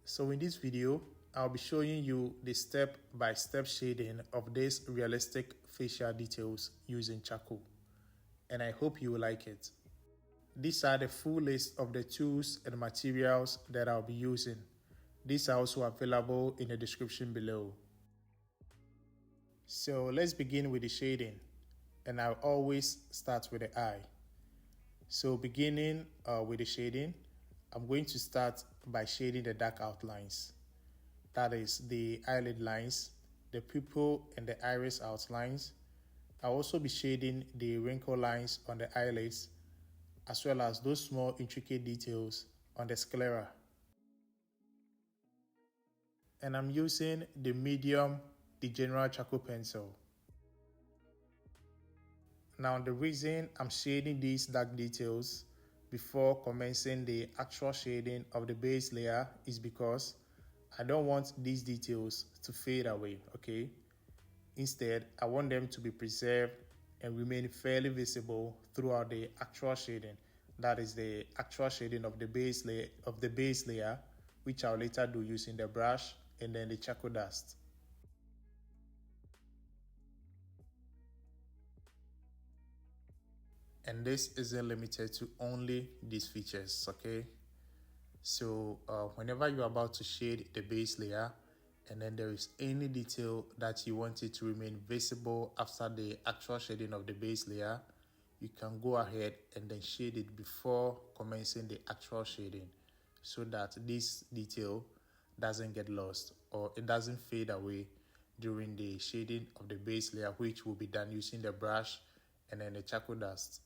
So in this video, I'll be showing you the step-by-step shading of these realistic facial details using charcoal, and I hope you will like it. These are the full list of the tools and materials that I'll be using. These are also available in the description below. So let's begin with the shading, and I'll always start with the eye. So beginning with the shading, I'm going to start by shading the dark outlines. That is the eyelid lines, the pupil and the iris outlines. I'll also be shading the wrinkle lines on the eyelids, as well as those small intricate details on the sclera. And I'm using the medium, the general charcoal pencil. Now the reason I'm shading these dark details before commencing the actual shading of the base layer is because I don't want these details to fade away, okay? Instead, I want them to be preserved and remain fairly visible throughout the actual shading. That is the actual shading of the base layer, which I'll later do using the brush and then the charcoal dust. And this isn't limited to only these features, okay? So whenever you're about to shade the base layer and then there is any detail that you want it to remain visible after the actual shading of the base layer, you can go ahead and then shade it before commencing the actual shading so that this detail doesn't get lost or it doesn't fade away during the shading of the base layer, which will be done using the brush and then the charcoal dust.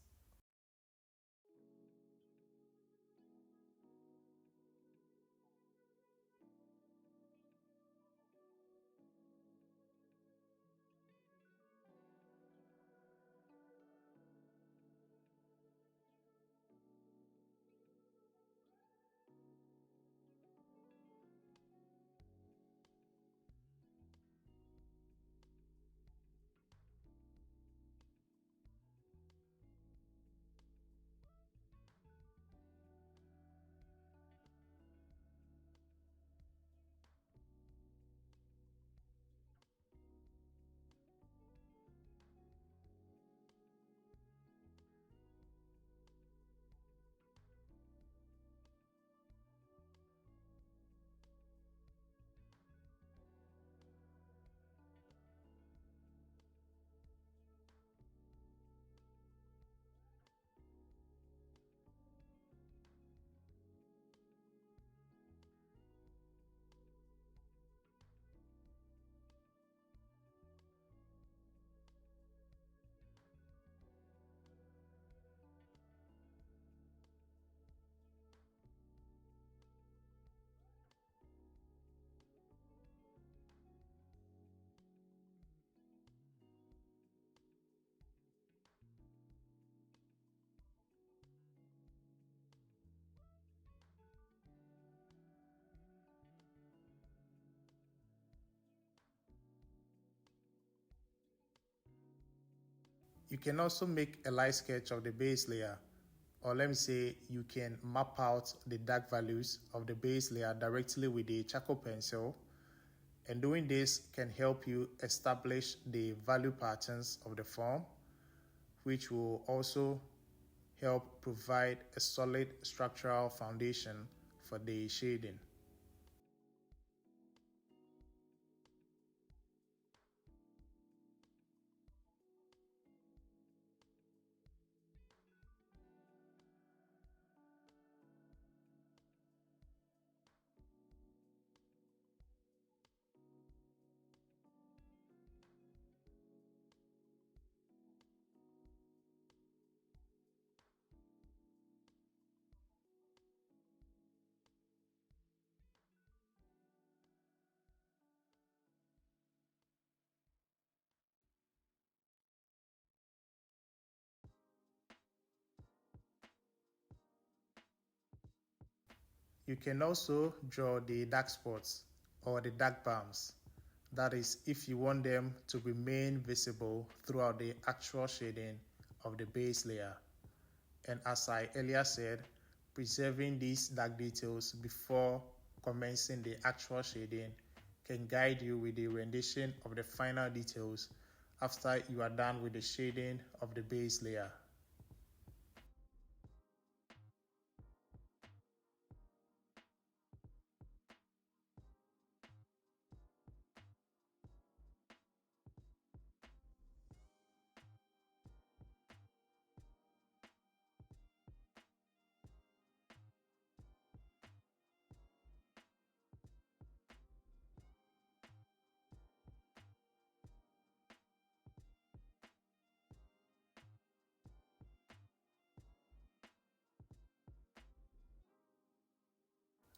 You can also make a light sketch of the base layer, or let me say you can map out the dark values of the base layer directly with the charcoal pencil, and doing this can help you establish the value patterns of the form, which will also help provide a solid structural foundation for the shading. You can also draw the dark spots or the dark bumps. That is, if you want them to remain visible throughout the actual shading of the base layer. And as I earlier said, preserving these dark details before commencing the actual shading can guide you with the rendition of the final details after you are done with the shading of the base layer.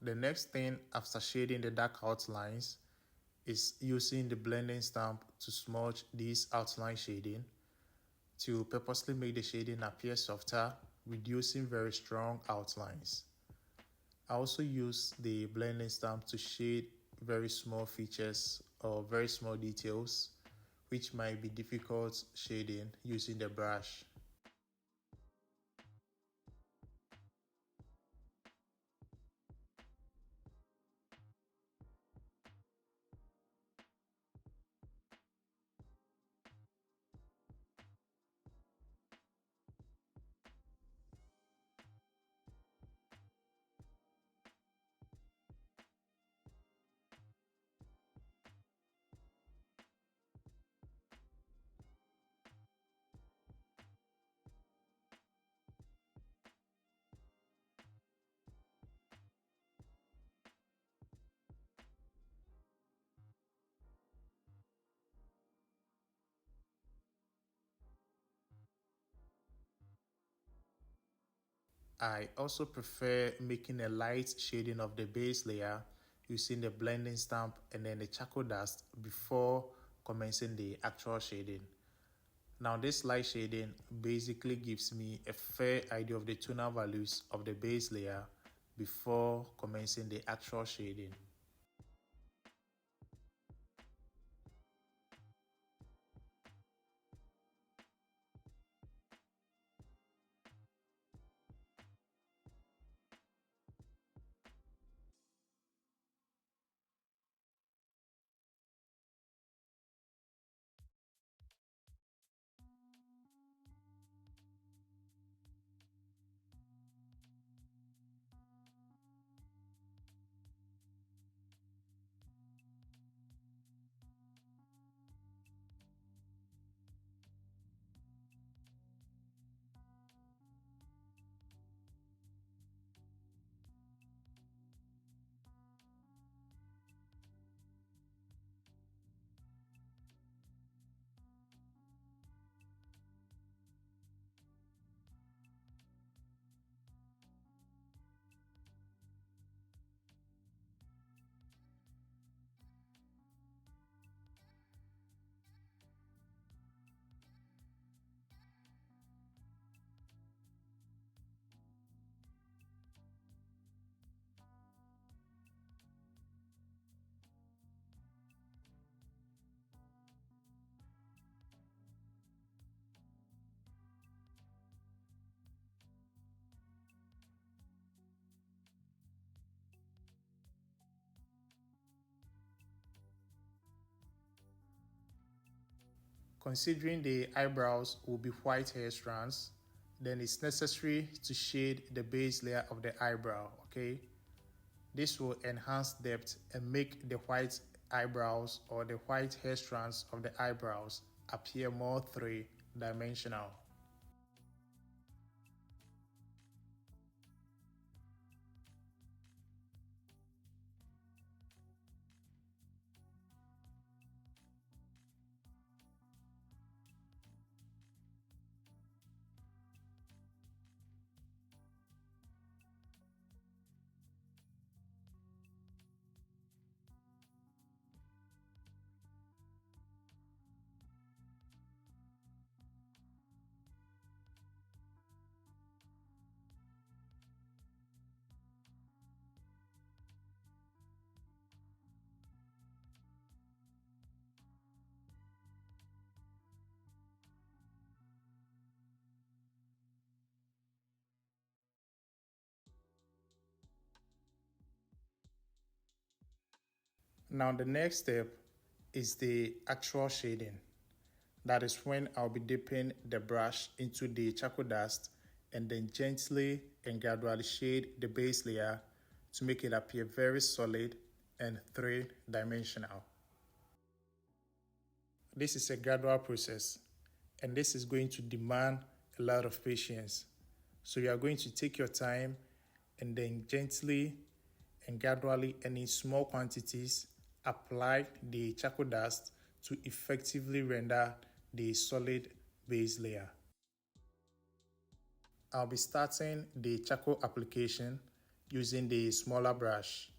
The next thing after shading the dark outlines is using the blending stamp to smudge this outline shading to purposely make the shading appear softer, reducing very strong outlines. I also use the blending stamp to shade very small features or very small details which might be difficult shading using the brush. I also prefer making a light shading of the base layer using the blending stamp and then the charcoal dust before commencing the actual shading. Now this light shading basically gives me a fair idea of the tonal values of the base layer before commencing the actual shading. Considering the eyebrows will be white hair strands, then it's necessary to shade the base layer of the eyebrow, okay? This will enhance depth and make the white eyebrows or the white hair strands of the eyebrows appear more three-dimensional. Now the next step is the actual shading. That is when I'll be dipping the brush into the charcoal dust and then gently and gradually shade the base layer to make it appear very solid and three-dimensional. This is a gradual process, and this is going to demand a lot of patience. So you are going to take your time and then gently and gradually and in small quantities apply the charcoal dust to effectively render the solid base layer. I'll be starting the charcoal application using the smaller brush.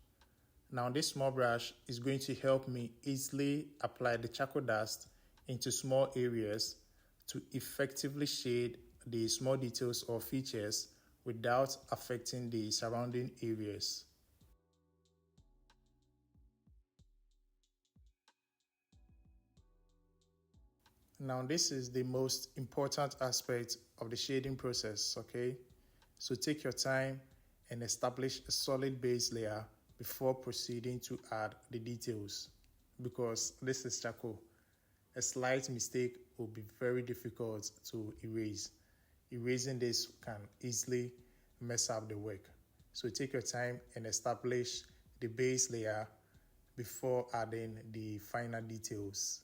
Now this small brush is going to help me easily apply the charcoal dust into small areas to effectively shade the small details or features without affecting the surrounding areas. Now this is the most important aspect of the shading process, okay? So take your time and establish a solid base layer before proceeding to add the details, because this is charcoal. A slight mistake will be very difficult to erase. Erasing this can easily mess up the work. So take your time and establish the base layer before adding the final details.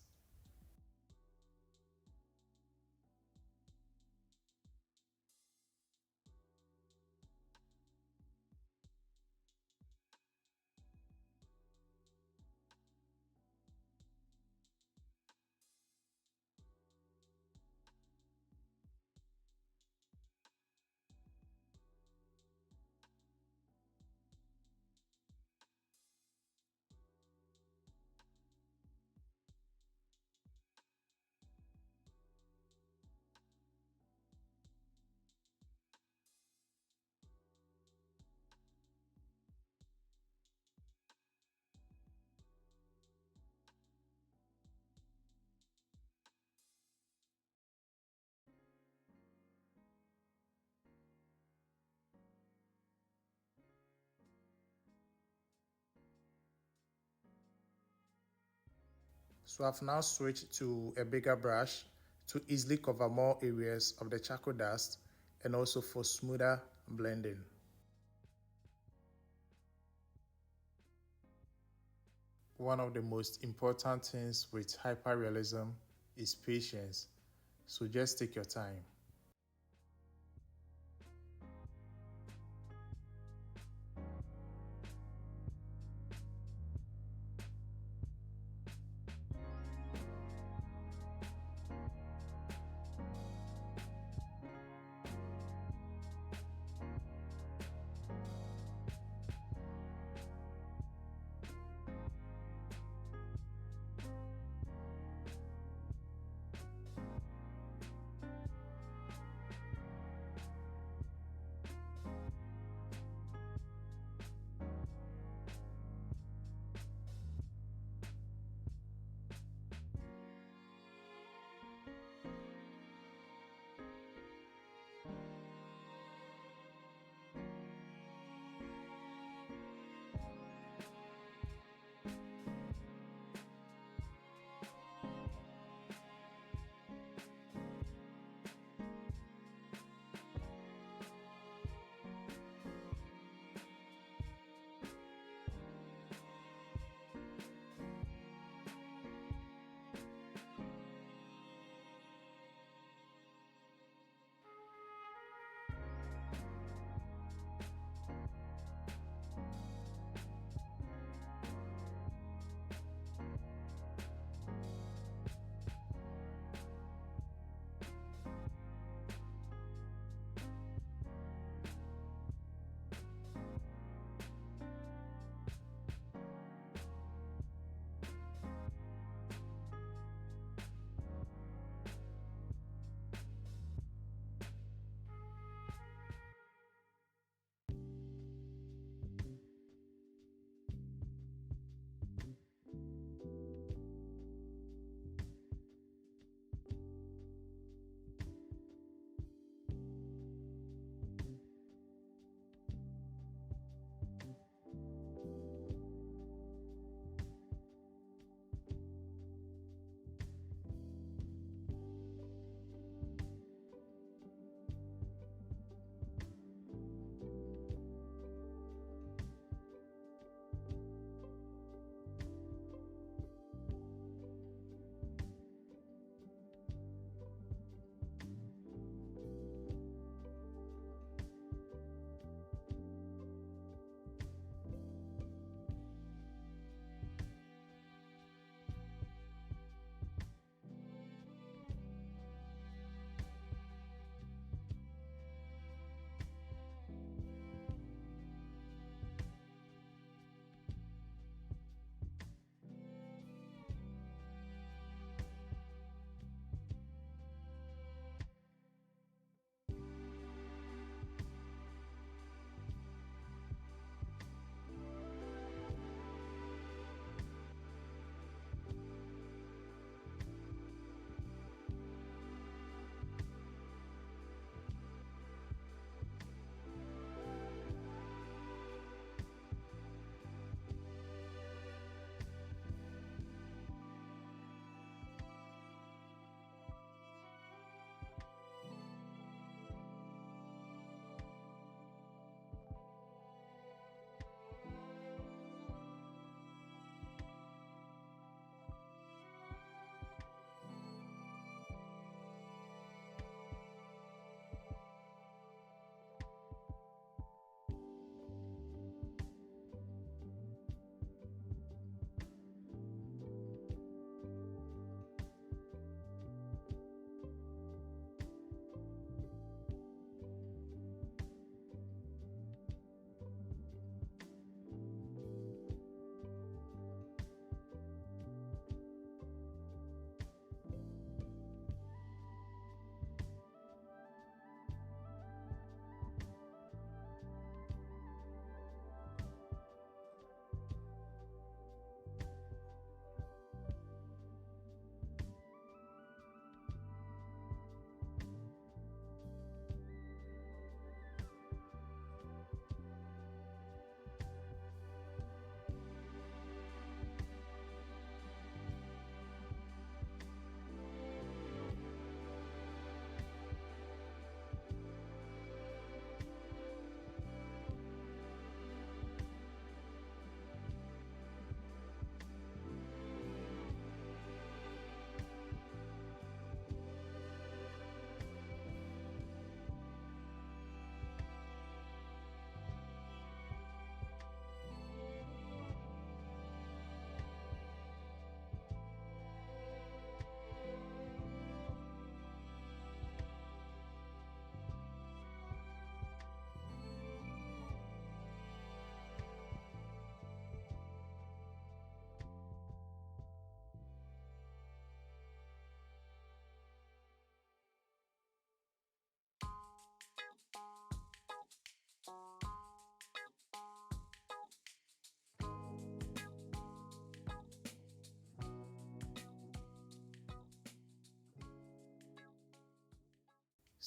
So I've now switched to a bigger brush to easily cover more areas of the charcoal dust and also for smoother blending. One of the most important things with hyperrealism is patience. So just take your time.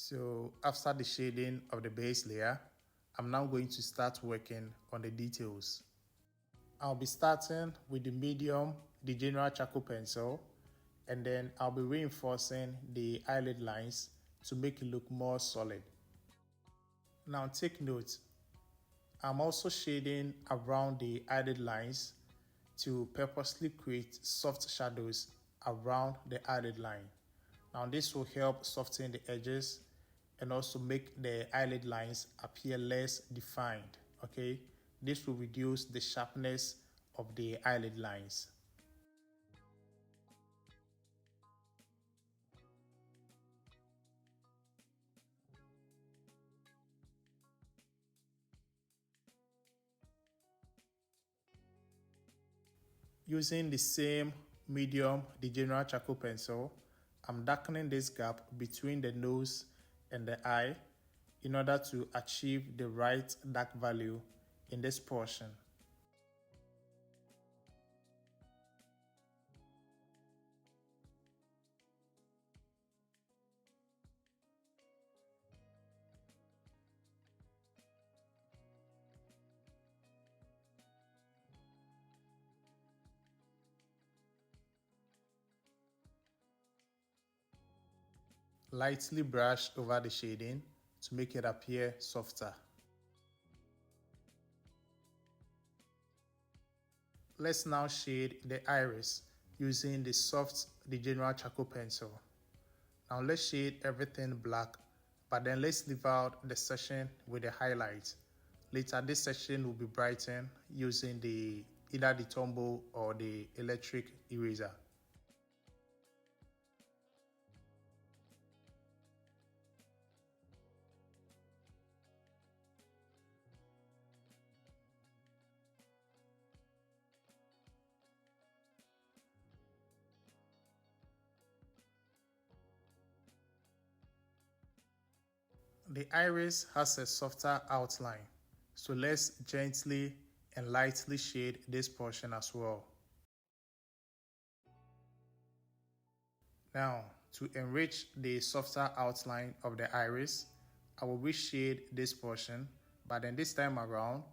So after the shading of the base layer, I'm now going to start working on the details. I'll be starting with the medium, the general charcoal pencil, and then I'll be reinforcing the eyelid lines to make it look more solid. Now take note, I'm also shading around the eyelid lines to purposely create soft shadows around the eyelid line. Now this will help soften the edges and also make the eyelid lines appear less defined, okay? This will reduce the sharpness of the eyelid lines. Using the same medium, the general charcoal pencil, I'm darkening this gap between the nose and the eye in order to achieve the right dark value in this portion. Lightly brush over the shading to make it appear softer. Let's now shade the iris using the general charcoal pencil. Now let's shade everything black, but then let's leave out the section with the highlight. Later this section will be brightened using either the Tombow or the electric eraser. The iris has a softer outline, so let's gently and lightly shade this portion as well. Now, to enrich the softer outline of the iris, I will reshade this portion, but then this time around,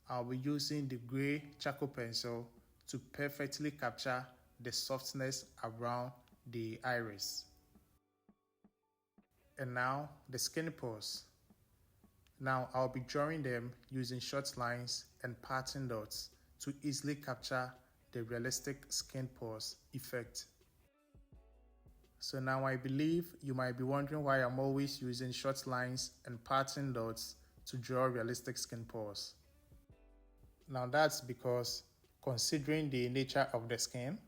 I'll be using the gray charcoal pencil to perfectly capture the softness around the iris. And now the skin pores. Now I'll be drawing them using short lines and pattern dots to easily capture the realistic skin pores effect. So now I believe you might be wondering why I'm always using short lines and pattern dots to draw realistic skin pores. Now that's because, considering the nature of the skin,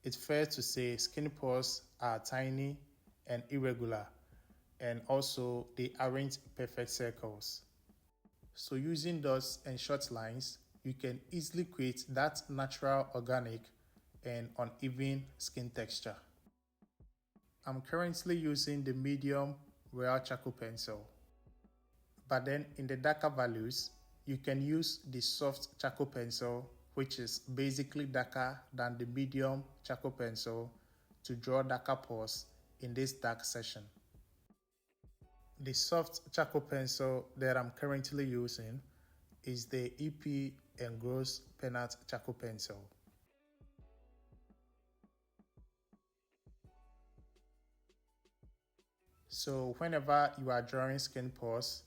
it's fair to say skin pores are tiny and irregular, and also they aren't perfect circles. So using dots and short lines, you can easily create that natural, organic, and uneven skin texture. I'm currently using the medium royal charcoal pencil. But then in the darker values, you can use the soft charcoal pencil, which is basically darker than the medium charcoal pencil, to draw darker pores in this dark section. The soft charcoal pencil that I'm currently using is the ENGROSS PENART charcoal pencil. So whenever you are drawing skin pores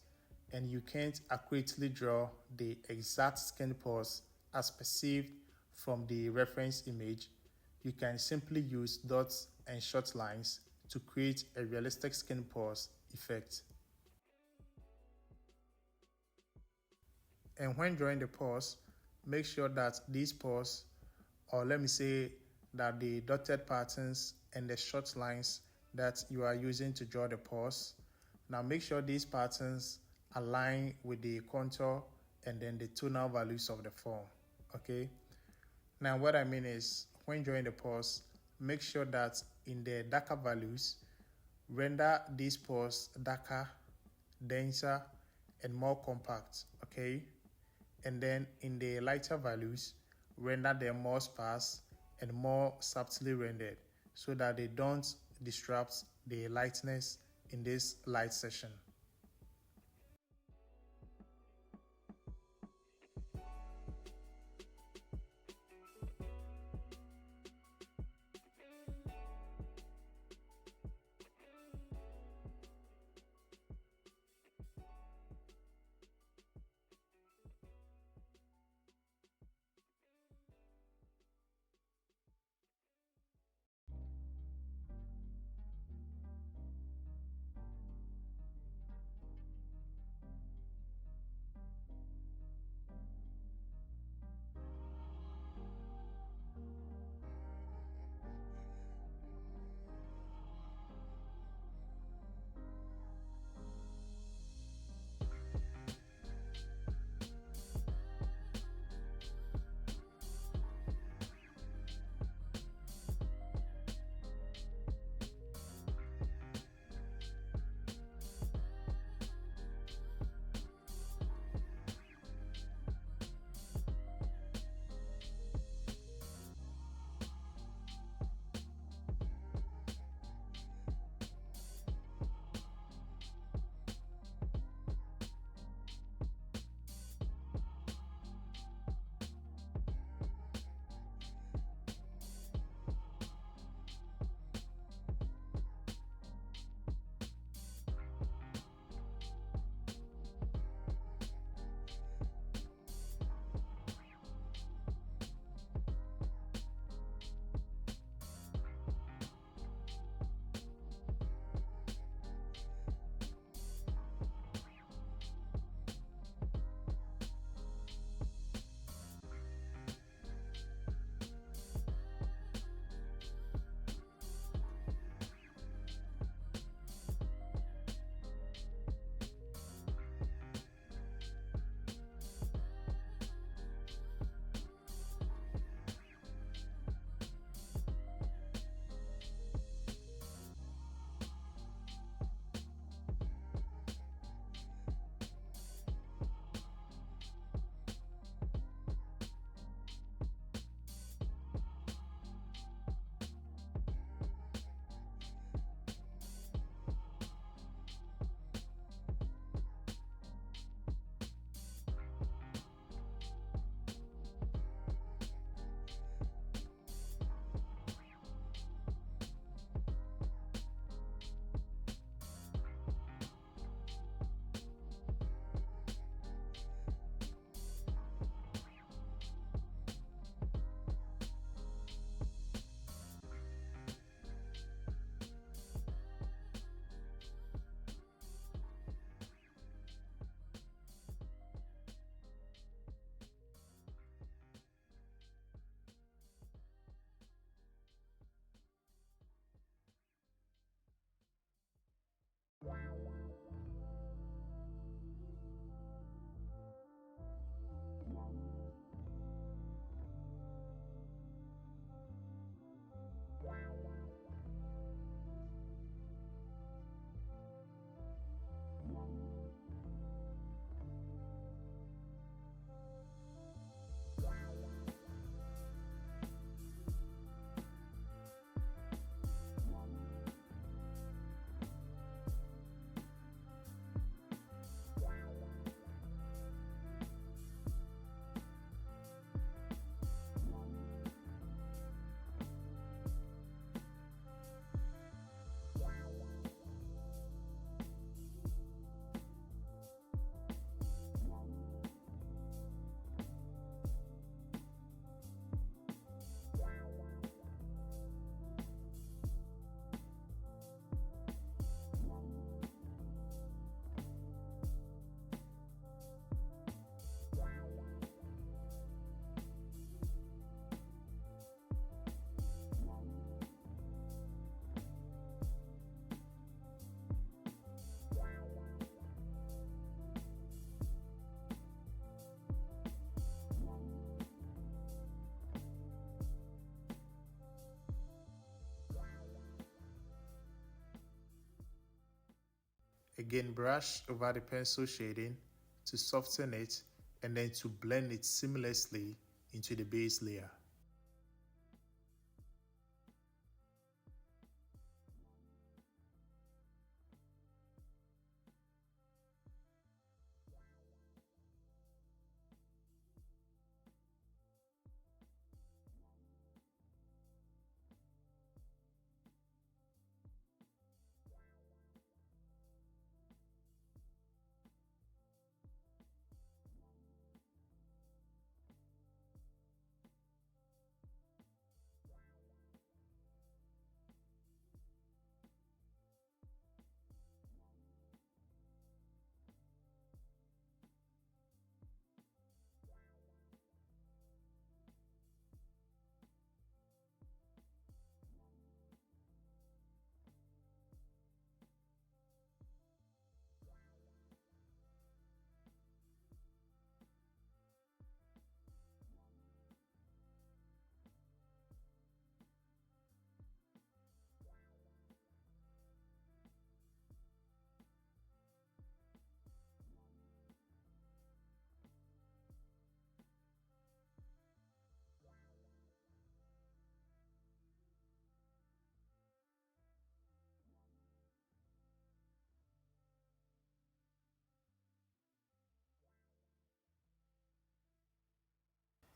and you can't accurately draw the exact skin pores as perceived from the reference image, you can simply use dots and short lines to create a realistic skin pores effect. And when drawing the pores, make sure that these pores, or let me say that the dotted patterns and the short lines that you are using to draw the pores, now make sure these patterns align with the contour and then the tonal values of the form, okay? Now what I mean is, when drawing the pores, make sure that in the darker values, render these pores darker, denser, and more compact, okay? And then in the lighter values, render them more sparse and more subtly rendered so that they don't disrupt the lightness in this light session. Again, brush over the pencil shading to soften it and then to blend it seamlessly into the base layer.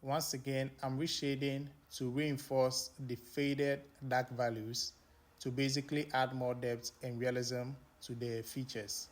Once again, I'm reshading to reinforce the faded dark values to basically add more depth and realism to the features.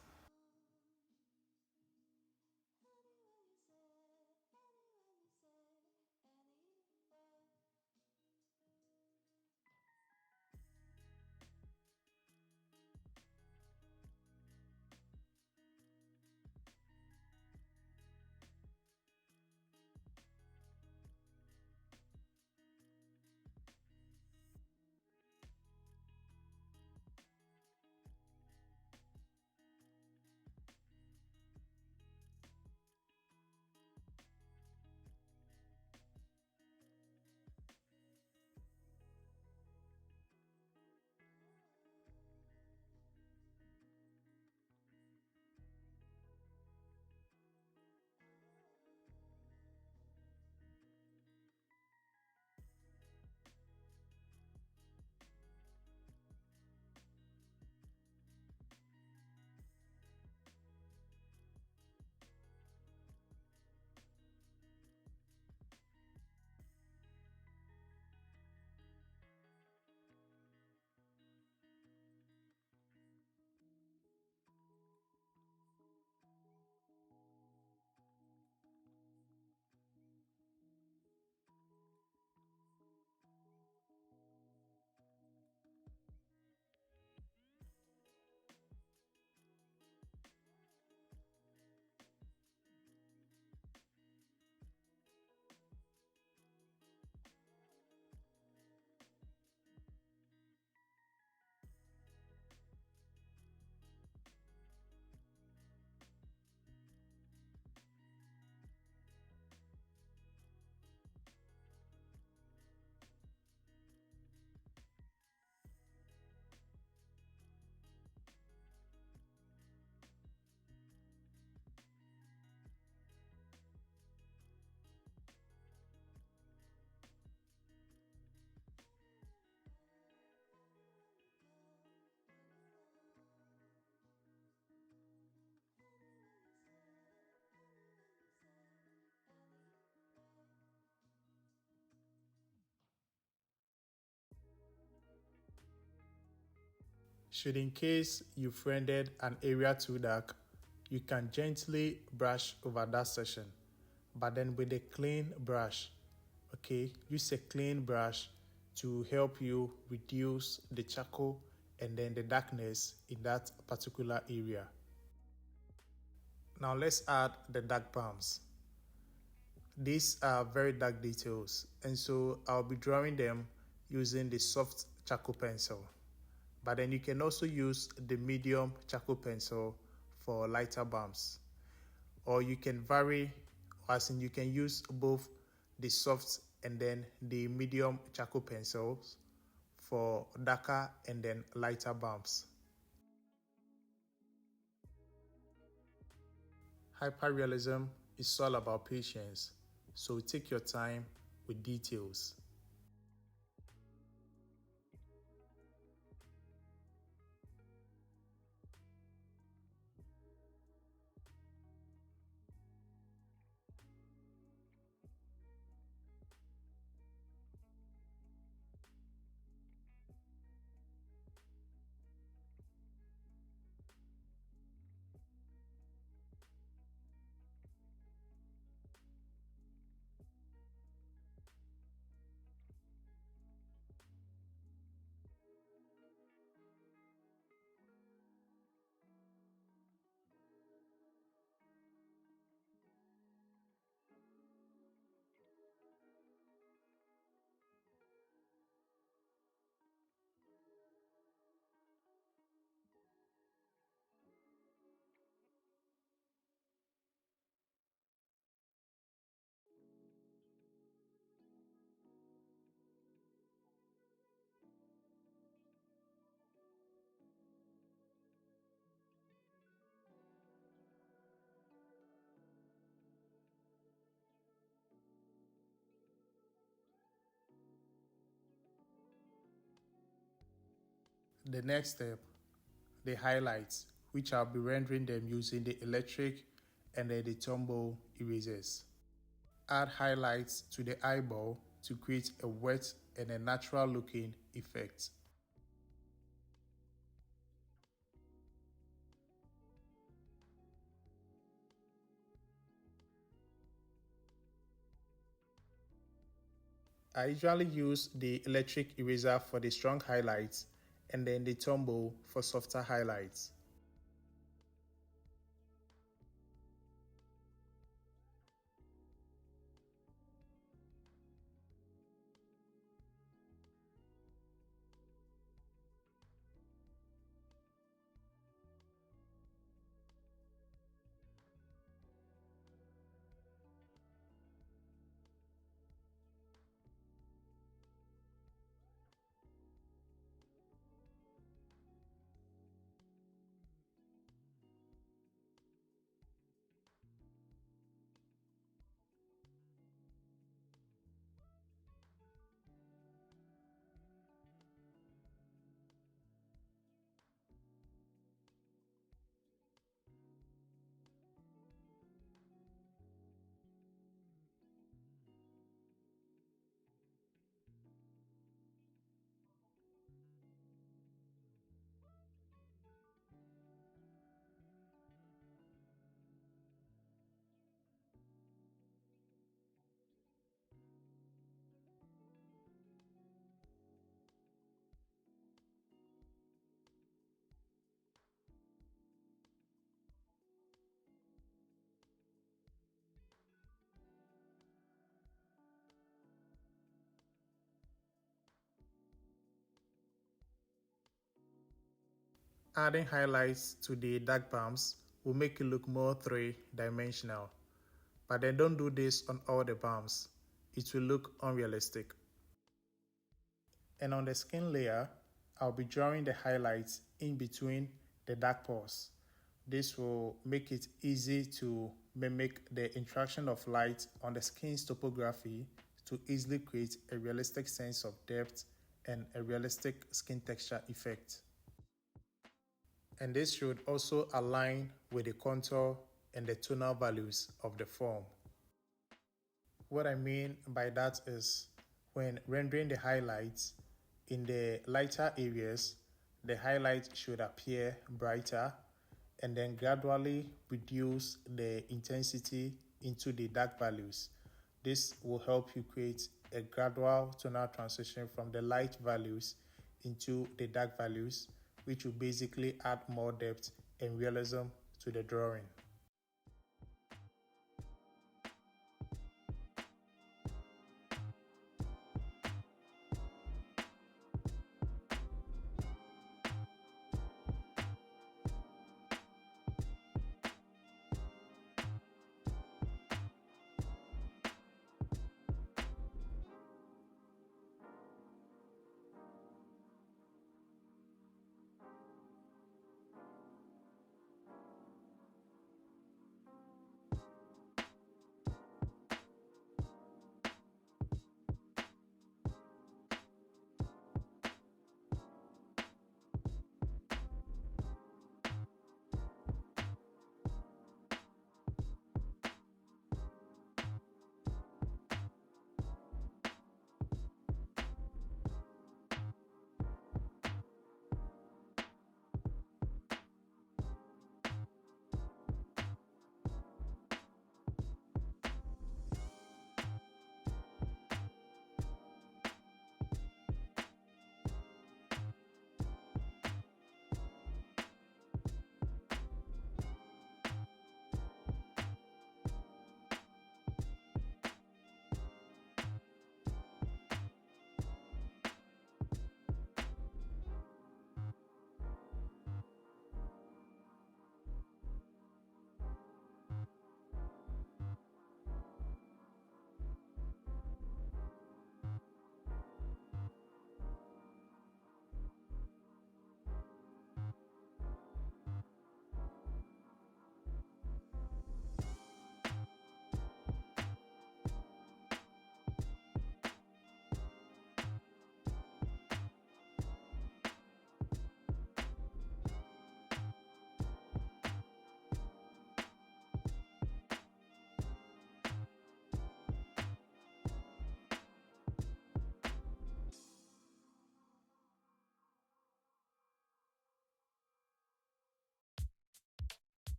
Should in case you've rendered an area too dark, you can gently brush over that section, but then with a clean brush. Okay, use a clean brush to help you reduce the charcoal and then the darkness in that particular area. Now let's add the dark palms. These are very dark details, and so I'll be drawing them using the soft charcoal pencil. But then you can also use the medium charcoal pencil for lighter bumps. Or you can vary, as in you can use both the soft and then the medium charcoal pencils for darker and then lighter bumps. Hyperrealism is all about patience, so take your time with details. The next step, the highlights, which I'll be rendering them using the electric and then the Tombow erasers. add highlights to the eyeball to create a wet and a natural looking effect. I usually use the electric eraser for the strong highlights and then the Tombow for softer highlights. Adding highlights to the dark palms will make it look more three-dimensional. But then don't do this on all the palms. It will look unrealistic. And on the skin layer, I'll be drawing the highlights in between the dark pores. This will make it easy to mimic the interaction of light on the skin's topography to easily create a realistic sense of depth and a realistic skin texture effect. And this should also align with the contour and the tonal values of the form. What I mean by that is when rendering the highlights, in the lighter areas, the highlight should appear brighter and then gradually reduce the intensity into the dark values. This will help you create a gradual tonal transition from the light values into the dark values, which will basically add more depth and realism to the drawing.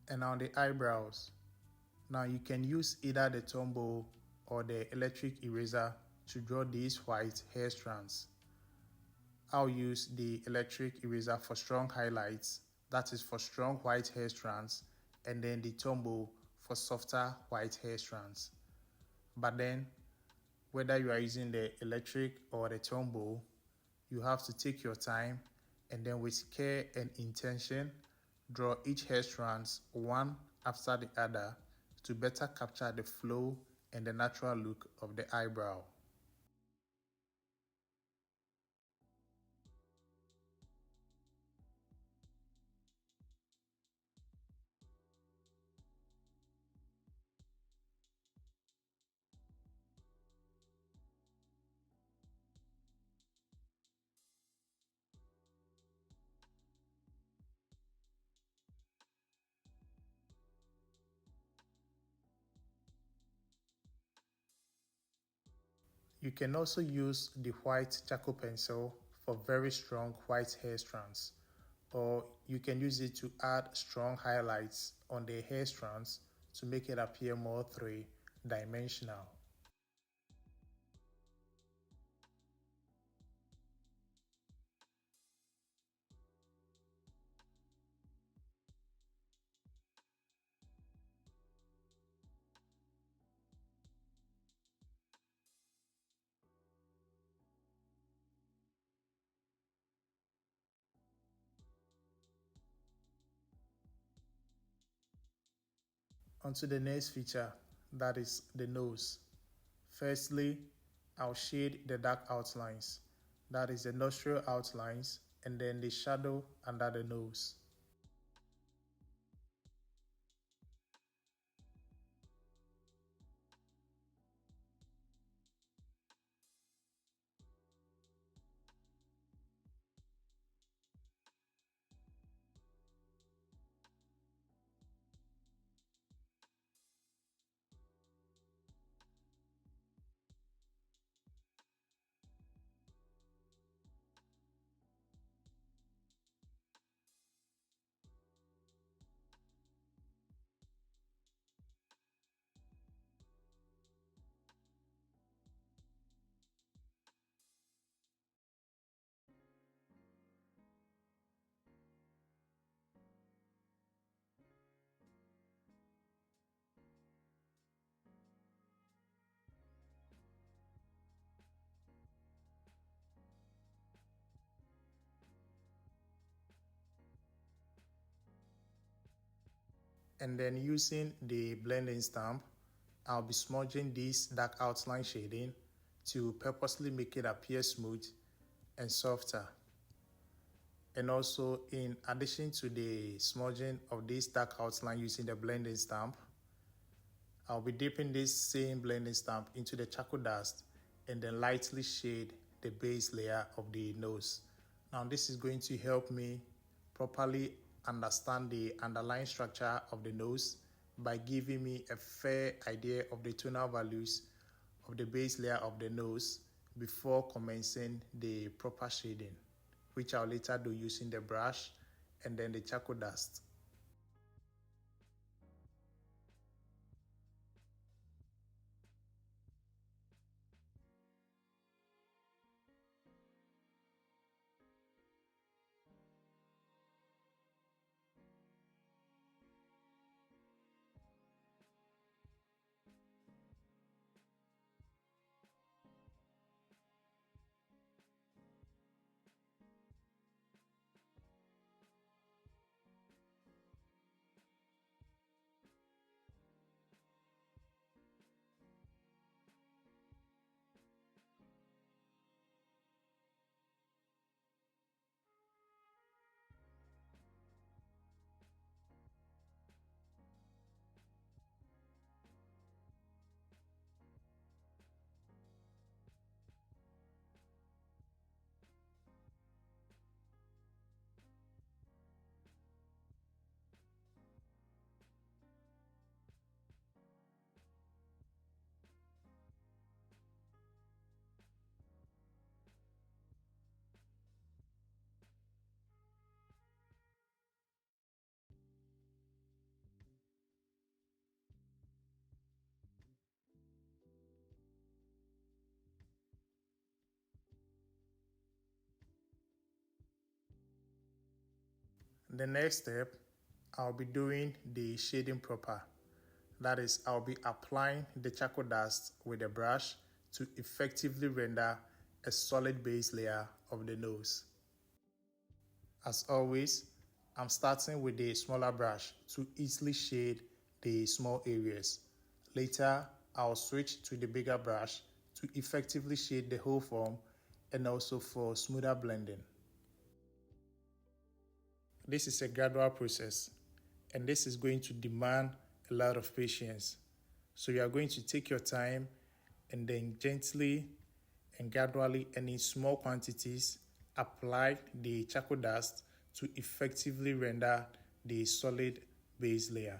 and on the eyebrows. Now you can use either the Tombow or the electric eraser to draw these white hair strands. I'll use the electric eraser for strong highlights, that is for strong white hair strands, and then the Tombow for softer white hair strands. But then, whether you are using the electric or the Tombow, you have to take your time and then with care and intention, draw each hair strands one after the other to better capture the flow and the natural look of the eyebrow. You can also use the white charcoal pencil for very strong white hair strands, or you can use it to add strong highlights on the hair strands to make it appear more three-dimensional. Onto the next feature, that is the nose. Firstly, I'll shade the dark outlines, that is the nostril outlines, and then the shadow under the nose. And then using the blending stamp, I'll be smudging this dark outline shading to purposely make it appear smooth and softer. And also, in addition to the smudging of this dark outline using the blending stamp, I'll be dipping this same blending stamp into the charcoal dust and then lightly shade the base layer of the nose. Now this is going to help me properly understand the underlying structure of the nose by giving me a fair idea of the tonal values of the base layer of the nose before commencing the proper shading, which I'll later do using the brush and then the charcoal dust. The next step, I'll be doing the shading proper. That is, I'll be applying the charcoal dust with a brush to effectively render a solid base layer of the nose. As always, I'm starting with the smaller brush to easily shade the small areas. Later, I'll switch to the bigger brush to effectively shade the whole form and also for smoother blending. This is a gradual process, and this is going to demand a lot of patience. So you are going to take your time and then gently and gradually and in small quantities apply the charcoal dust to effectively render the solid base layer.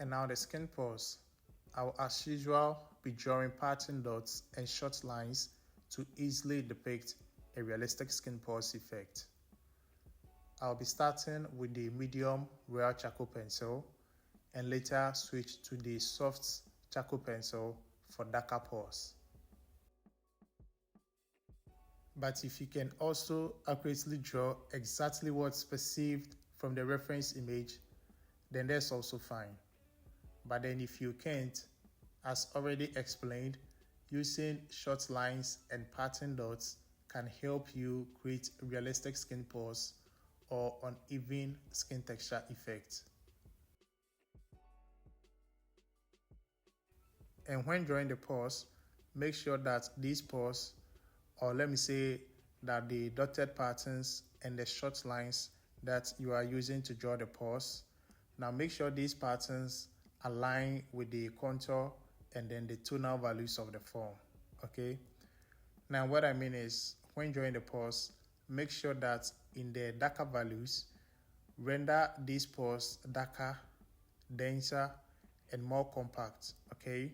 And now the skin pores. I will, as usual, be drawing pattern dots and short lines to easily depict a realistic skin pores effect. I'll be starting with the medium royal charcoal pencil and later switch to the soft charcoal pencil for darker pores. But if you can also accurately draw exactly what's perceived from the reference image, then that's also fine. But then if you can't, as already explained, using short lines and pattern dots can help you create realistic skin pores or uneven skin texture effects. And when drawing the pores, make sure that these pores, or let me say that the dotted patterns and the short lines that you are using to draw the pores, now make sure these patterns align with the contour and then the tonal values of the form. Okay. Now what I mean is, when drawing the pores, make sure that in the darker values, render these pores darker, denser, and more compact. Okay.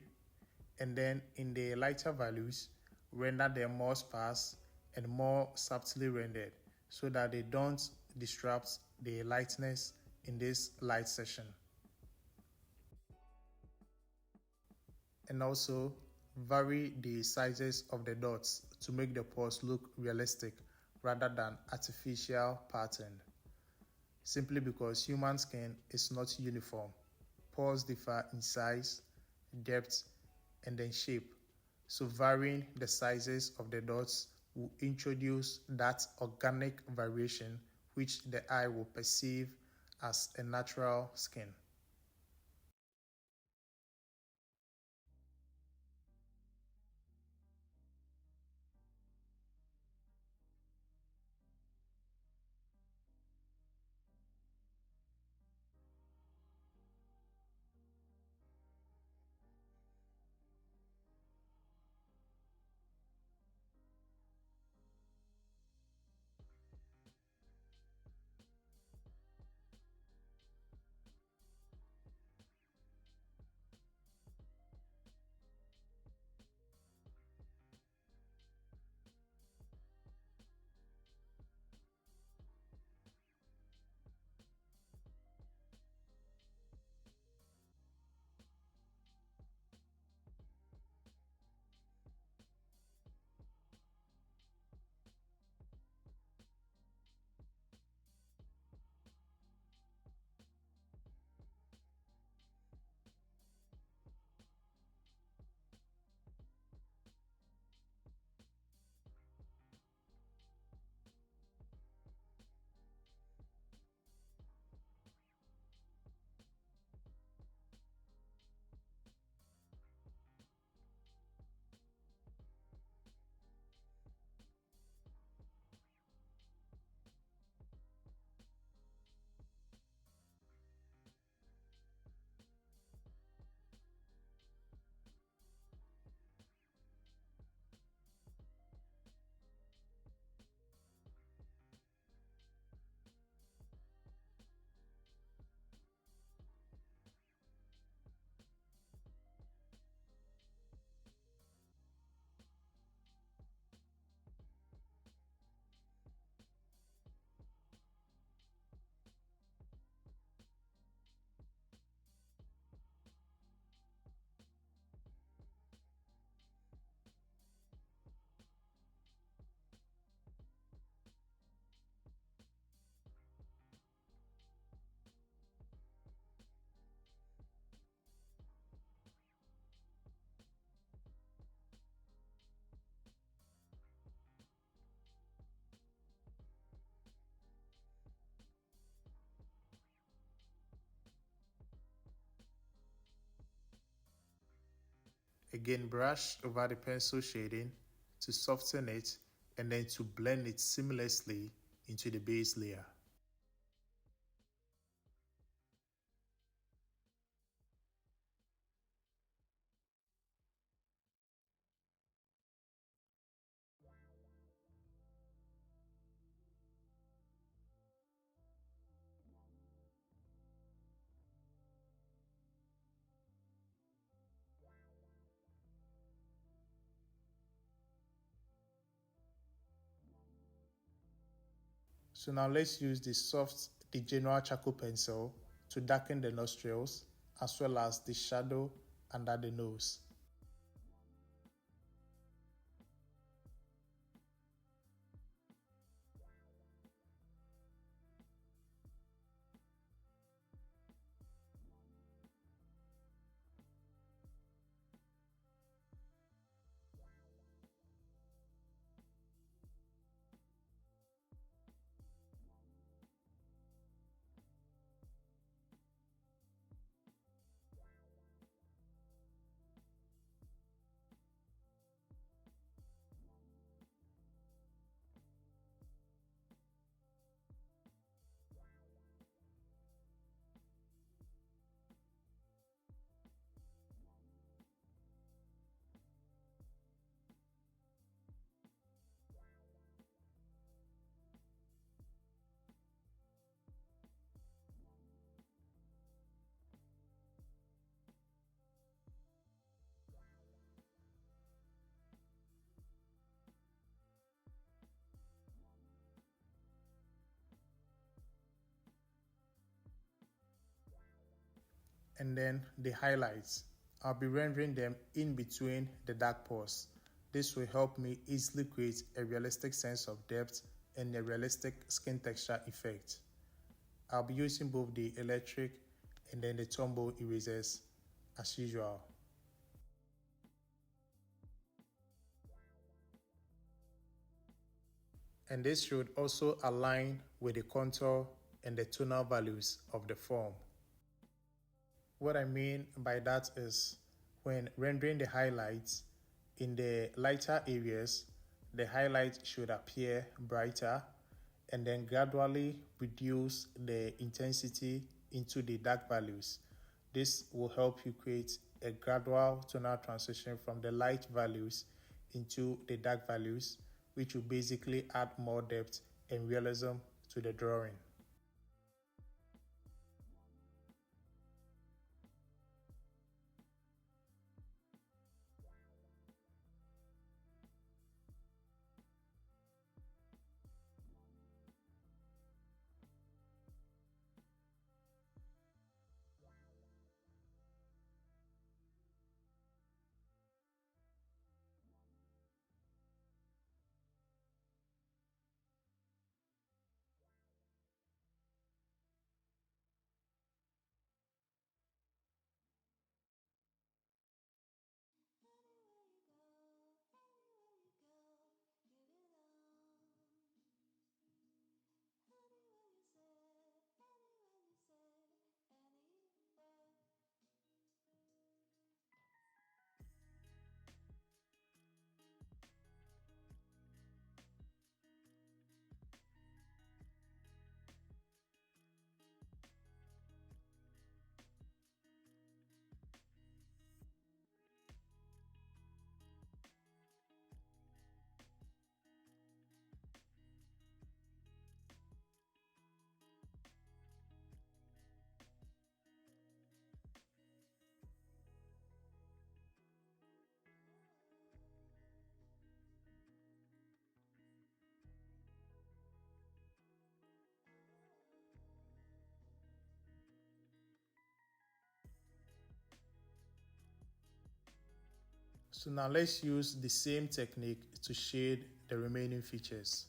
And then in the lighter values, render them more sparse and more subtly rendered so that they don't disrupt the lightness in this light session. And also vary the sizes of the dots to make the pores look realistic rather than artificial patterned. Simply because human skin is not uniform. Pores differ in size, depth, and then shape. So varying the sizes of the dots will introduce that organic variation which the eye will perceive as a natural skin. Again, brush over the pencil shading to soften it and then to blend it seamlessly into the base layer. So now let's use the general charcoal pencil to darken the nostrils as well as the shadow under the nose. And then the highlights. I'll be rendering them in between the dark pores. This will help me easily create a realistic sense of depth and a realistic skin texture effect. I'll be using both the electric and then the Tombow erasers as usual. And this should also align with the contour and the tonal values of the form. What I mean by that is when rendering the highlights, in the lighter areas, the highlight should appear brighter and then gradually reduce the intensity into the dark values. This will help you create a gradual tonal transition from the light values into the dark values, which will basically add more depth and realism to the drawing. So now let's use the same technique to shade the remaining features.